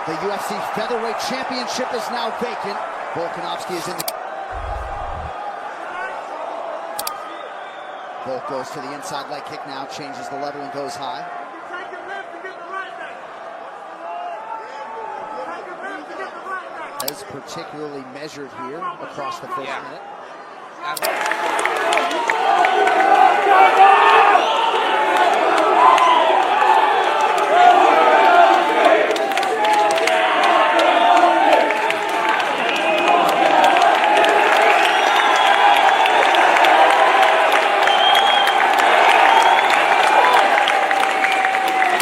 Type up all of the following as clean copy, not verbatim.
The UFC featherweight championship is now vacant. Volkanovski is in the... Volk goes to the inside leg kick now, changes the level and goes high. Is particularly measured here across the first minute.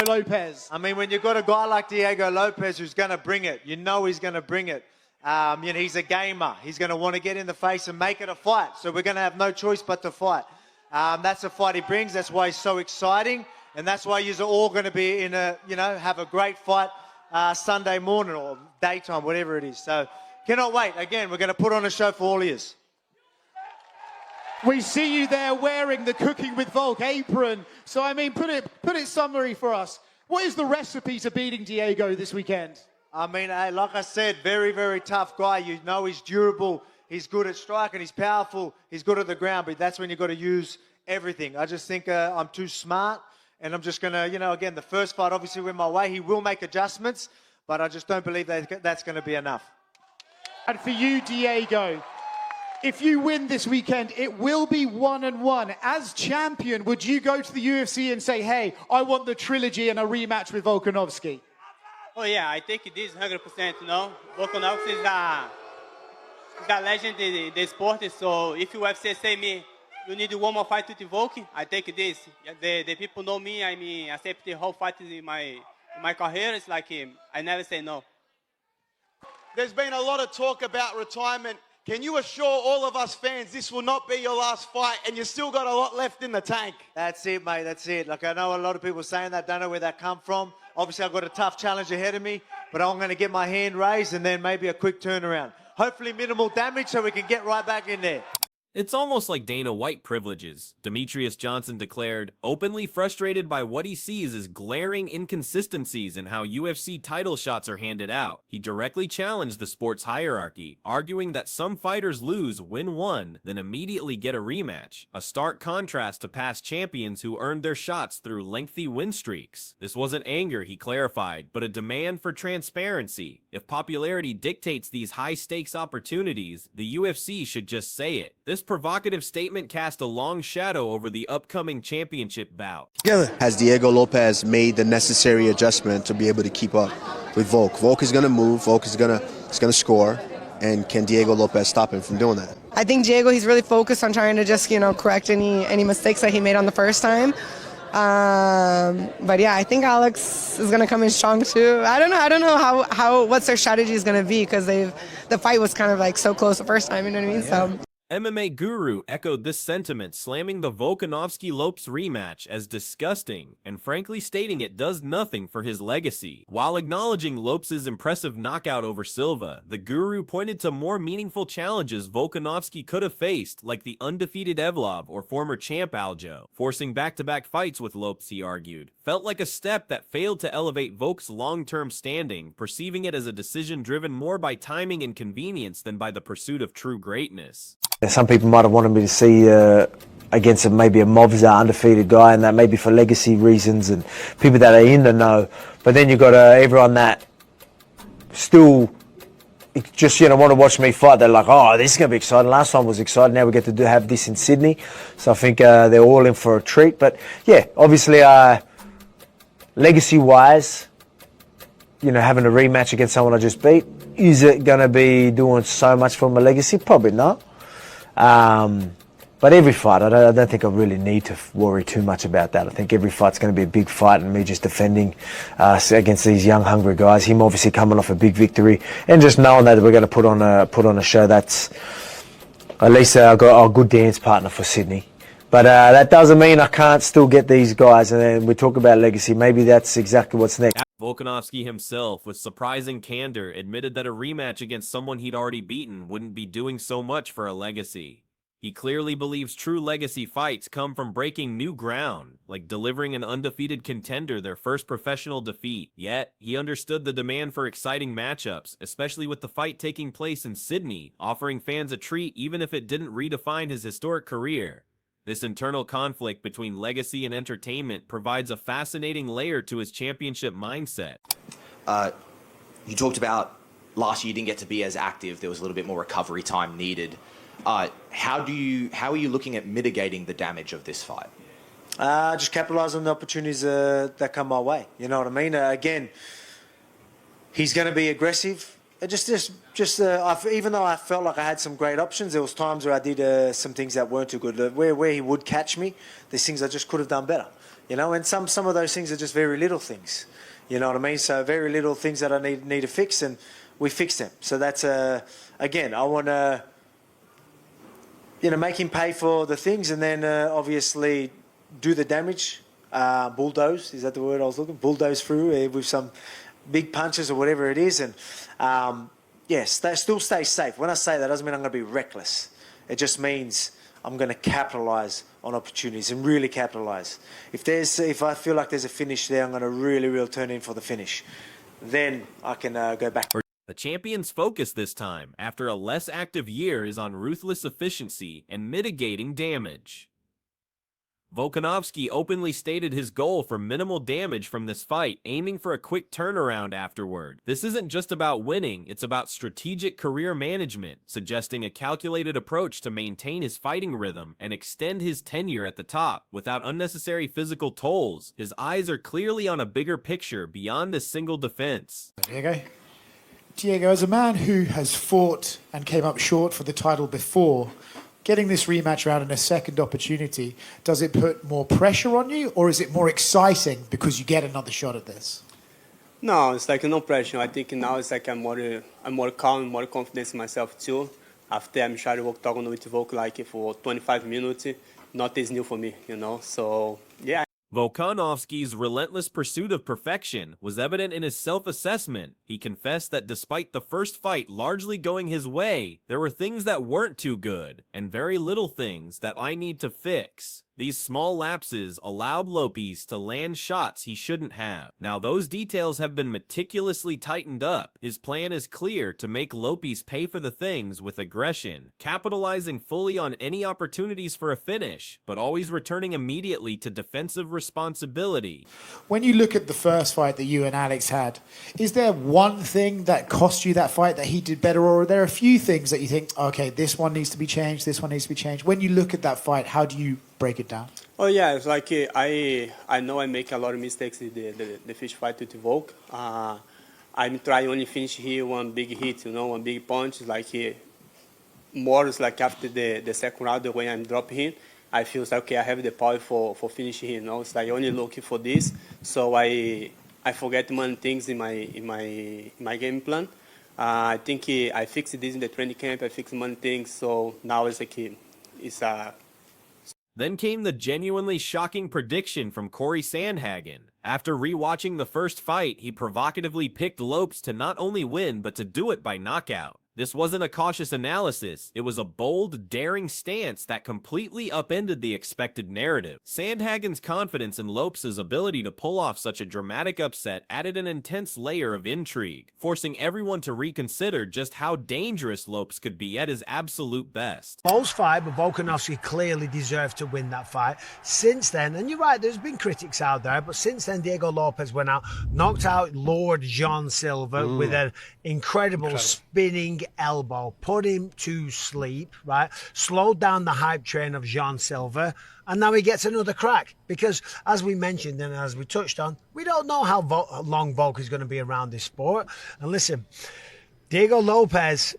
Lopez. I mean, when you've got a guy like Diego Lopez who's going to bring it, you know he's going to bring it. He's a gamer. He's going to want to get in the face and make it a fight. So we're going to have no choice but to fight. That's the fight he brings. That's why he's so exciting. And that's why you're all going to be in a, have a great fight Sunday morning or daytime, whatever it is. So cannot wait. Again, we're going to put on a show for all ears. We see you there wearing the Cooking with Volk apron. So, I mean, put it summary for us. What is the recipe to beating Diego this weekend? I mean, like I said, very, very tough guy. You know he's durable. He's good at striking. He's powerful. He's good at the ground. But that's when you've got to use everything. I just think I'm too smart. And I'm just going to, again, the first fight obviously went my way. He will make adjustments. But I just don't believe that's going to be enough. And for you, Diego, if you win this weekend, it will be 1-1. As champion, would you go to the UFC and say, hey, I want the trilogy and a rematch with Volkanovski? Oh, yeah, I think it is 100%, Volkanovski is a legend in the sport, so if UFC say me, you need one more fight with Volk, I take this. The people know me, I mean, accept the whole fight in my career. It's like I never say no. There's been a lot of talk about retirement. Can you assure all of us fans this will not be your last fight and you've still got a lot left in the tank? That's it, mate. That's it. Like, I know a lot of people saying that, don't know where that come from. Obviously, I've got a tough challenge ahead of me, but I'm going to get my hand raised and then maybe a quick turnaround. Hopefully minimal damage so we can get right back in there. It's almost like Dana White privileges, Demetrius Johnson declared, openly frustrated by what he sees as glaring inconsistencies in how UFC title shots are handed out. He directly challenged the sport's hierarchy, arguing that some fighters lose, win one, then immediately get a rematch, a stark contrast to past champions who earned their shots through lengthy win streaks. This wasn't anger, he clarified, but a demand for transparency. If popularity dictates these high-stakes opportunities, the UFC should just say it. This provocative statement cast a long shadow over the upcoming championship bout. Has Diego Lopez made the necessary adjustment to be able to keep up with Volk? Volk is going to move, Volk is going to score, and can Diego Lopez stop him from doing that? I think Diego, he's really focused on trying to just, correct any mistakes that he made on the first time. But yeah, I think Alex is going to come in strong too. I don't know how what's their strategy is going to be because the fight was kind of like so close the first time, you know what I mean? Yeah. So. MMA Guru echoed this sentiment, slamming the Volkanovski-Lopes rematch as disgusting, and frankly stating it does nothing for his legacy. While acknowledging Lopes' impressive knockout over Silva, the Guru pointed to more meaningful challenges Volkanovski could have faced, like the undefeated Evlov or former champ Aljo. Forcing back-to-back fights with Lopes, he argued, felt like a step that failed to elevate Volk's long-term standing, perceiving it as a decision driven more by timing and convenience than by the pursuit of true greatness. Some people might have wanted me to see against maybe a Movza undefeated guy, and that maybe for legacy reasons and people that are in the know. But then you've got everyone that still just want to watch me fight. They're like, oh, this is going to be exciting. Last time was exciting. Now we get to have this in Sydney. So I think they're all in for a treat. But yeah, obviously legacy-wise, having a rematch against someone I just beat, is it going to be doing so much for my legacy? Probably not. But every fight, I don't think I really need to worry too much about that. I think every fight's going to be a big fight, and me just defending against these young, hungry guys. Him obviously coming off a big victory, and just knowing that we're going to put on a show that's at least I've got a good dance partner for Sydney. But that doesn't mean I can't still get these guys. And then we talk about legacy. Maybe that's exactly what's next. Volkanovski himself, with surprising candor, admitted that a rematch against someone he'd already beaten wouldn't be doing so much for a legacy. He clearly believes true legacy fights come from breaking new ground, like delivering an undefeated contender their first professional defeat. Yet, he understood the demand for exciting matchups, especially with the fight taking place in Sydney, offering fans a treat even if it didn't redefine his historic career. This internal conflict between legacy and entertainment provides a fascinating layer to his championship mindset. You talked about last year you didn't get to be as active. There was a little bit more recovery time needed. How are you looking at mitigating the damage of this fight? Just capitalise on the opportunities that come my way. You know what I mean? Again, he's going to be aggressive. Even though I felt like I had some great options, there was times where I did some things that weren't too good. Where he would catch me, there's things I just could have done better. You know, and some of those things are just very little things. You know what I mean? So very little things that I need to fix, and we fix them. So that's again, I want to make him pay for the things, and then obviously do the damage. Bulldoze, is that the word I was looking? Bulldoze through with some big punches or whatever it is, and yes, still stay safe. When I say that, doesn't mean I'm going to be reckless. It just means I'm going to capitalise on opportunities and really capitalise. If I feel like there's a finish there, I'm going to really turn in for the finish. Then I can go back. The champion's focus this time, after a less active year, is on ruthless efficiency and mitigating damage. Volkanovski openly stated his goal for minimal damage from this fight, aiming for a quick turnaround afterward. This isn't just about winning, it's about strategic career management, suggesting a calculated approach to maintain his fighting rhythm and extend his tenure at the top without unnecessary physical tolls. His eyes are clearly on a bigger picture beyond this single defense. Diego, as a man who has fought and came up short for the title before, getting this rematch round and a second opportunity, does it put more pressure on you, or is it more exciting because you get another shot at this? No, it's like no pressure. I think now it's like I'm more calm, more confident in myself too. After I'm trying to octagon with Volk like for 25 minutes, not is new for me, you know. So yeah. Volkanovski's relentless pursuit of perfection was evident in his self-assessment. He confessed that despite the first fight largely going his way, there were things that weren't too good, and very little things that I need to fix. These small lapses allowed Lopez to land shots he shouldn't have. Now those details have been meticulously tightened up. His plan is clear: to make Lopez pay for the things with aggression, capitalizing fully on any opportunities for a finish, but always returning immediately to defensive responsibility. When you look at the first fight that you and Alex had, is there one thing that cost you that fight that he did better, or are there a few things that you think, okay, this one needs to be changed, this one needs to be changed? When you look at that fight, how do you break it down? Oh yeah, it's like I know I make a lot of mistakes in the fish fight with Volk. I'm trying only finish here one big hit, you know, one big punch. Like more is like after the second round when I'm dropping him, I feel like okay, I have the power for finishing here. You know, it's like only looking for this, so I forget many things in my game plan. I think I fixed this in the training camp. I fixed many things, so now it's like it's a. Then came the genuinely shocking prediction from Corey Sandhagen. After rewatching the first fight, he provocatively picked Lopes to not only win, but to do it by knockout. This wasn't a cautious analysis, it was a bold, daring stance that completely upended the expected narrative. Sandhagen's confidence in Lopes' ability to pull off such a dramatic upset added an intense layer of intrigue, forcing everyone to reconsider just how dangerous Lopes could be at his absolute best. Close fight, but Volkanovski clearly deserved to win that fight. Since then, and you're right, there's been critics out there, but since then Diego Lopes went out, knocked out Lord John Silver with an incredible spinning elbow, put him to sleep, right? Slowed down the hype train of Jean Silva, and now he gets another crack. Because, as we mentioned and as we touched on, we don't know how long Volk is going to be around this sport. And listen, Diego Lopes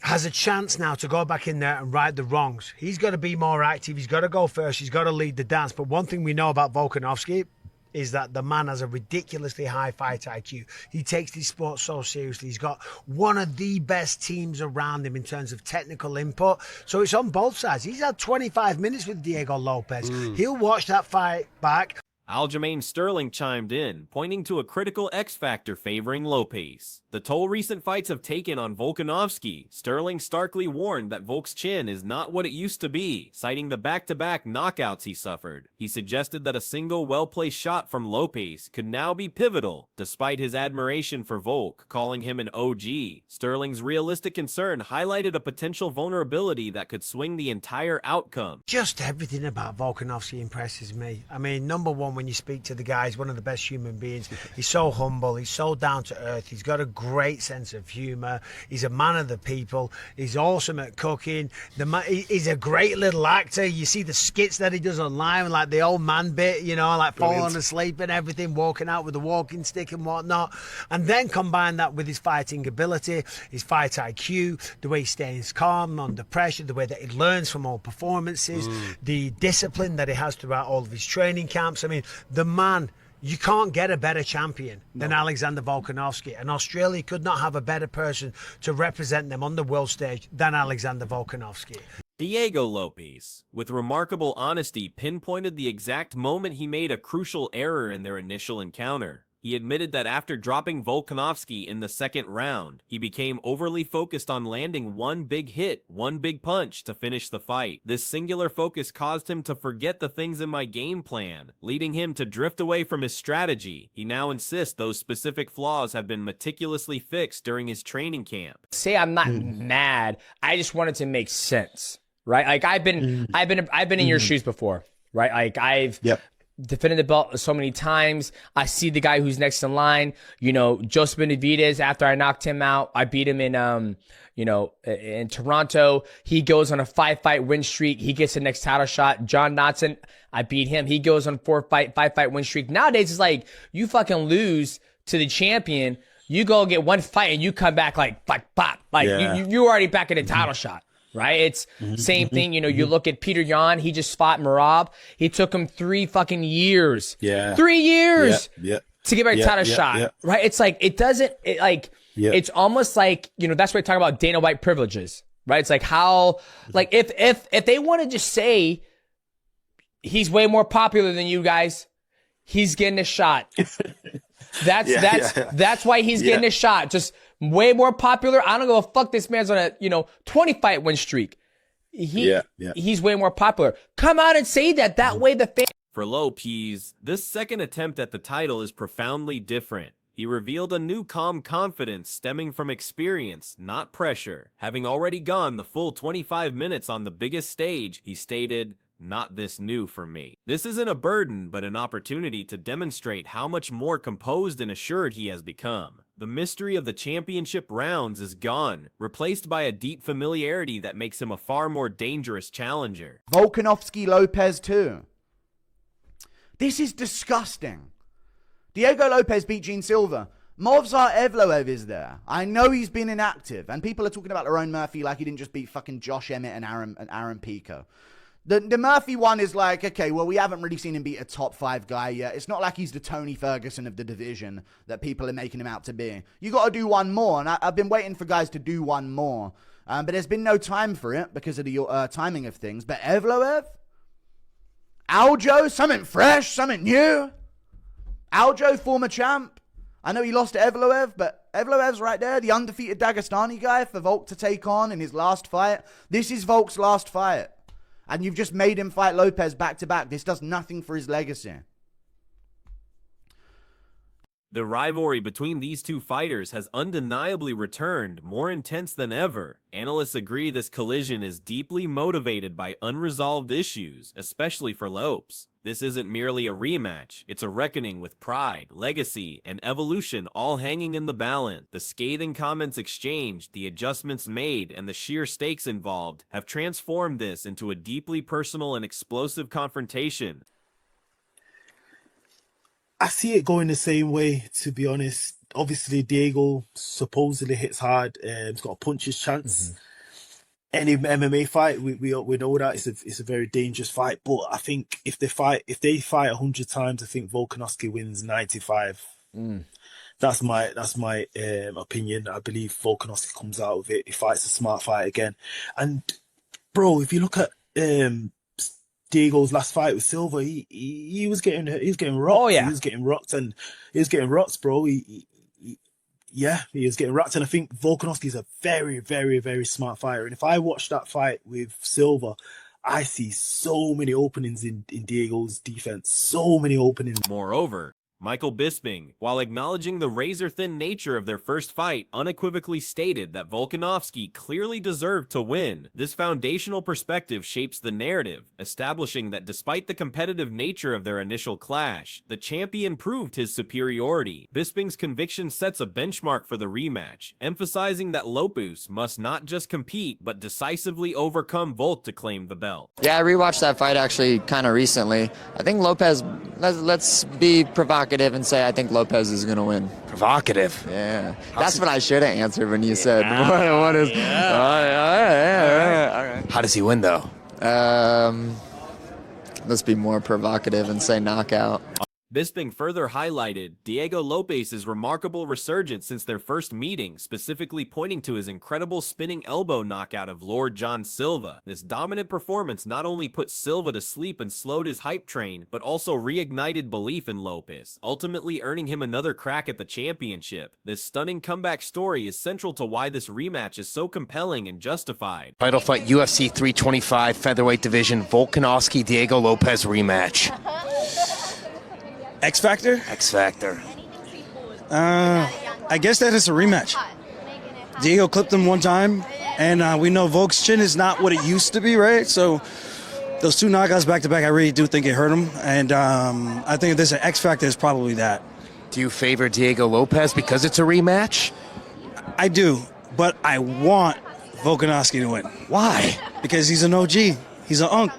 has a chance now to go back in there and right the wrongs. He's got to be more active. He's got to go first. He's got to lead the dance. But one thing we know about Volkanovski is that the man has a ridiculously high fight IQ. He takes this sport so seriously. He's got one of the best teams around him in terms of technical input. So it's on both sides. He's had 25 minutes with Diego Lopes. He'll watch that fight back. Aljamain Sterling chimed in, pointing to a critical X factor favoring Lopez. The toll recent fights have taken on Volkanovski. Sterling starkly warned that Volk's chin is not what it used to be, citing the back-to-back knockouts he suffered. He suggested that a single well-placed shot from Lopez could now be pivotal, despite his admiration for Volk, calling him an OG. Sterling's realistic concern highlighted a potential vulnerability that could swing the entire outcome. Just everything about Volkanovski impresses me. I mean, number one, when you speak to the guy, he's one of the best human beings. He's so humble, he's so down to earth, he's got a great sense of humour, he's a man of the people, he's awesome at cooking, he's a great little actor. You see the skits that he does online, like the old man bit, you know, like falling asleep and everything, walking out with a walking stick and whatnot, and then combine that with his fighting ability, his fight IQ, the way he stays calm under pressure, the way that he learns from all performances, the discipline that he has throughout all of his training camps. I mean, the man, you can't get a better champion than Alexander Volkanovski, and Australia could not have a better person to represent them on the world stage than Alexander Volkanovski. Diego Lopes, with remarkable honesty, pinpointed the exact moment he made a crucial error in their initial encounter. He admitted that after dropping Volkanovski in the second round, he became overly focused on landing one big hit, one big punch to finish the fight. This singular focus caused him to forget the things in my game plan, leading him to drift away from his strategy. He now insists those specific flaws have been meticulously fixed during his training camp. Say I'm not mad, I just wanted to make sense, right? Like I've been in your shoes before, right? Like I've defended the belt so many times. I see the guy who's next in line. You know, Joseph Benavidez, after I knocked him out, I beat him in, in Toronto. He goes on a 5-fight win streak. He gets the next title shot. John Dodson, I beat him. He goes on 5-fight win streak. Nowadays, it's like, you fucking lose to the champion. You go get one fight and you come back like pop. Like, you're already back in a title shot. Right? It's same thing. You know, you look at Peter Yan, he just fought Merab. He took him 3 fucking years. 3 years to get back a title shot. Right? It's like, it's almost like, you know, that's why we talk about Dana White privileges. Right? It's like how, like if they want to just say he's way more popular than you guys, he's getting a shot. That's why he's getting a shot. Just way more popular. I don't give a fuck. This man's on a 20-fight win streak. He's way more popular. Come out and say that. That way the fans. For Lopez, this second attempt at the title is profoundly different. He revealed a new calm confidence stemming from experience, not pressure. Having already gone the full 25 minutes on the biggest stage, he stated, "Not this new for me." This isn't a burden, but an opportunity to demonstrate how much more composed and assured he has become. The mystery of the championship rounds is gone, replaced by a deep familiarity that makes him a far more dangerous challenger. Volkanovski Lopez too. This is disgusting. Diego Lopez beat Gene Silva. Movsar Evloev is there. I know he's been inactive, and people are talking about Lerone Murphy like he didn't just beat fucking Josh Emmett and Aaron Pico. The Murphy one is like, okay, well, we haven't really seen him beat a top 5 guy yet. It's not like he's the Tony Ferguson of the division that people are making him out to be. You got to do one more, and I've been waiting for guys to do one more. But there's been no time for it because of the timing of things. But Evloev? Aljo? Something fresh? Something new? Aljo, former champ? I know he lost to Evloev, but Evloev's right there, the undefeated Dagestani guy for Volk to take on in his last fight. This is Volk's last fight. And you've just made him fight Lopez back-to-back. This does nothing for his legacy. The rivalry between these two fighters has undeniably returned, more intense than ever. Analysts agree this collision is deeply motivated by unresolved issues, especially for Lopes. This isn't merely a rematch, it's a reckoning with pride, legacy, and evolution all hanging in the balance. The scathing comments exchanged, the adjustments made, and the sheer stakes involved have transformed this into a deeply personal and explosive confrontation. I see it going the same way, to be honest. Obviously, Diego supposedly hits hard. He's got a puncher's chance. Any MMA fight, we know that it's a very dangerous fight. But I think if they fight 100 times, I think Volkanovski wins 95. That's my opinion. I believe Volkanovski comes out of it. He fights a smart fight again. And bro, if you look at Diego's last fight with Silva, he was getting rocked. Oh, yeah. He was getting rocked, and he was getting rocked, bro. Yeah, he was getting rocked, and I think Volkanovski's a very, very, very smart fighter. And if I watch that fight with Silva, I see so many openings in Diego's defense. So many openings. Moreover, Michael Bisping, while acknowledging the razor-thin nature of their first fight, unequivocally stated that Volkanovski clearly deserved to win. This foundational perspective shapes the narrative, establishing that despite the competitive nature of their initial clash, the champion proved his superiority. Bisping's conviction sets a benchmark for the rematch, emphasizing that Lopez must not just compete, but decisively overcome Volk to claim the belt. Yeah, I rewatched that fight actually kind of recently. I think Lopez, let's be provocative and say I think Lopez is going to win. Provocative? Yeah. That's what I should have answered when you said, what is... All right. How does he win, though? Let's be more provocative and say knockout. Bisping further highlighted Diego Lopes' remarkable resurgence since their first meeting, specifically pointing to his incredible spinning elbow knockout of Lord John Silva. This dominant performance not only put Silva to sleep and slowed his hype train, but also reignited belief in Lopez, ultimately earning him another crack at the championship. This stunning comeback story is central to why this rematch is so compelling and justified. Title fight UFC 325 featherweight division Volkanovski Diego Lopez rematch. X Factor? X Factor. I guess that is a rematch. Diego clipped him one time, and we know Volk's chin is not what it used to be, right? So those two knockouts back to back, I really do think it hurt him, and I think if there's an X Factor, it's probably that. Do you favor Diego Lopez because it's a rematch? I do, but I want Volkanovski to win. Why? Because he's an OG. He's an unk.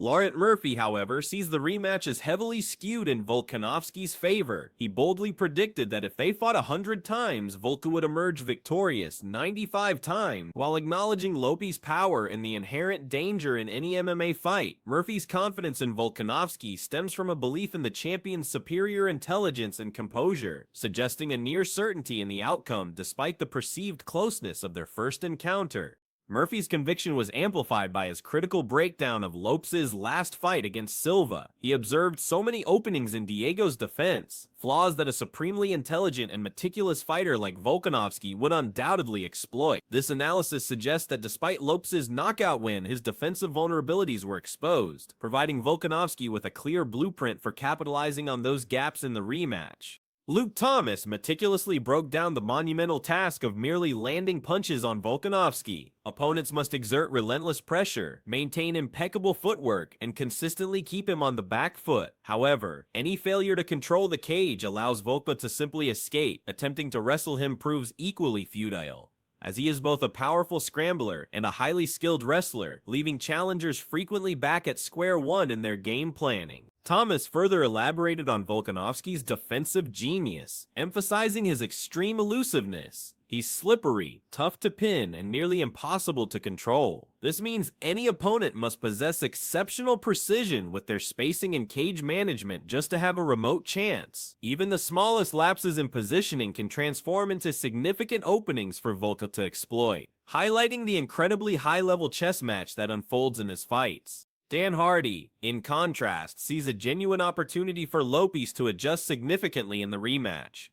Laurent Murphy, however, sees the rematch as heavily skewed in Volkanovski's favor. He boldly predicted that if they fought 100 times, Volka would emerge victorious 95 times, while acknowledging Lopes' power and the inherent danger in any MMA fight. Murphy's confidence in Volkanovski stems from a belief in the champion's superior intelligence and composure, suggesting a near certainty in the outcome despite the perceived closeness of their first encounter. Murphy's conviction was amplified by his critical breakdown of Lopes' last fight against Silva. He observed so many openings in Diego's defense, flaws that a supremely intelligent and meticulous fighter like Volkanovski would undoubtedly exploit. This analysis suggests that despite Lopes' knockout win, his defensive vulnerabilities were exposed, providing Volkanovski with a clear blueprint for capitalizing on those gaps in the rematch. Luke Thomas meticulously broke down the monumental task of merely landing punches on Volkanovski. Opponents must exert relentless pressure, maintain impeccable footwork, and consistently keep him on the back foot. However, any failure to control the cage allows Volka to simply escape. Attempting to wrestle him proves equally futile, as he is both a powerful scrambler and a highly skilled wrestler, leaving challengers frequently back at square one in their game planning. Thomas further elaborated on Volkanovski's defensive genius, emphasizing his extreme elusiveness. He's slippery, tough to pin, and nearly impossible to control. This means any opponent must possess exceptional precision with their spacing and cage management just to have a remote chance. Even the smallest lapses in positioning can transform into significant openings for Volka to exploit, highlighting the incredibly high-level chess match that unfolds in his fights. Dan Hardy, in contrast, sees a genuine opportunity for Lopes to adjust significantly in the rematch.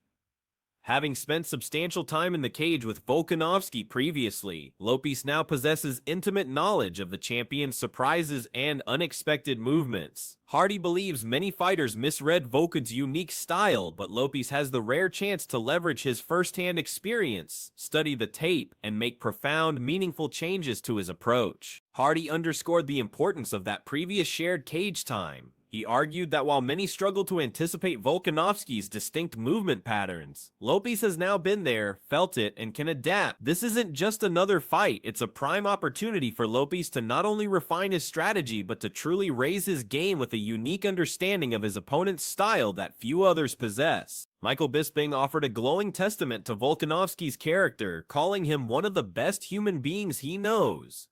Having spent substantial time in the cage with Volkanovski previously, Lopes now possesses intimate knowledge of the champion's surprises and unexpected movements. Hardy believes many fighters misread Volka's unique style, but Lopes has the rare chance to leverage his first-hand experience, study the tape, and make profound, meaningful changes to his approach. Hardy underscored the importance of that previous shared cage time. He argued that while many struggle to anticipate Volkanovski's distinct movement patterns, Lopes has now been there, felt it, and can adapt. This isn't just another fight, it's a prime opportunity for Lopes to not only refine his strategy, but to truly raise his game with a unique understanding of his opponent's style that few others possess. Michael Bisping offered a glowing testament to Volkanovski's character, calling him one of the best human beings he knows.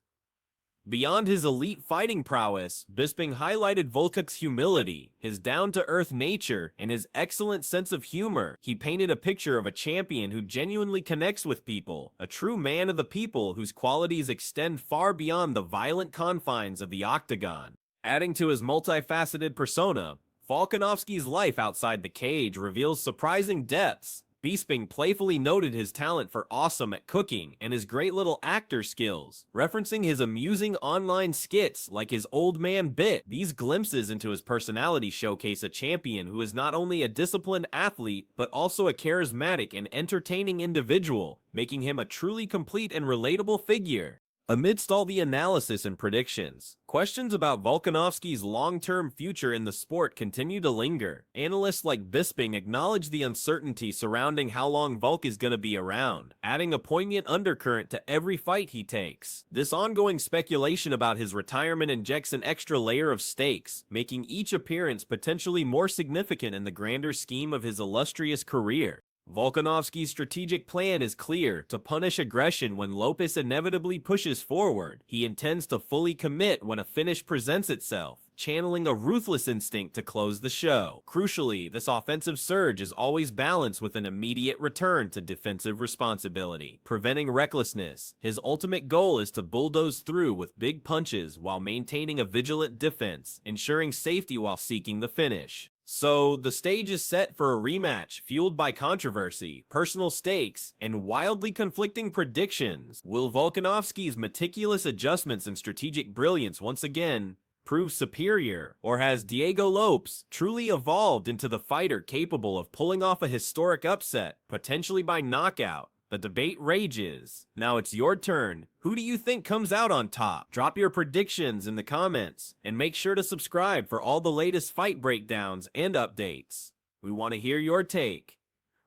Beyond his elite fighting prowess, Bisping highlighted Volka's humility, his down-to-earth nature, and his excellent sense of humor. He painted a picture of a champion who genuinely connects with people, a true man of the people whose qualities extend far beyond the violent confines of the octagon. Adding to his multifaceted persona, Volkanovski's life outside the cage reveals surprising depths. Bisping playfully noted his talent for awesome at cooking and his great little actor skills, referencing his amusing online skits like his old man bit. These glimpses into his personality showcase a champion who is not only a disciplined athlete, but also a charismatic and entertaining individual, making him a truly complete and relatable figure. Amidst all the analysis and predictions, questions about Volkanovski's long-term future in the sport continue to linger. Analysts like Bisping acknowledge the uncertainty surrounding how long Volk is going to be around, adding a poignant undercurrent to every fight he takes. This ongoing speculation about his retirement injects an extra layer of stakes, making each appearance potentially more significant in the grander scheme of his illustrious career. Volkanovski's strategic plan is clear: to punish aggression when Lopez inevitably pushes forward. He intends to fully commit when a finish presents itself, channeling a ruthless instinct to close the show. Crucially, this offensive surge is always balanced with an immediate return to defensive responsibility, preventing recklessness. His ultimate goal is to bulldoze through with big punches while maintaining a vigilant defense, ensuring safety while seeking the finish. So, the stage is set for a rematch fueled by controversy, personal stakes, and wildly conflicting predictions. Will Volkanovski's meticulous adjustments and strategic brilliance once again prove superior, or has Diego Lopes truly evolved into the fighter capable of pulling off a historic upset, potentially by knockout? The debate rages. Now it's your turn. Who do you think comes out on top? Drop your predictions in the comments, and make sure to subscribe for all the latest fight breakdowns and updates. We want to hear your take.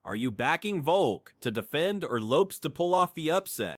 Are you backing Volk to defend or Lopes to pull off the upset?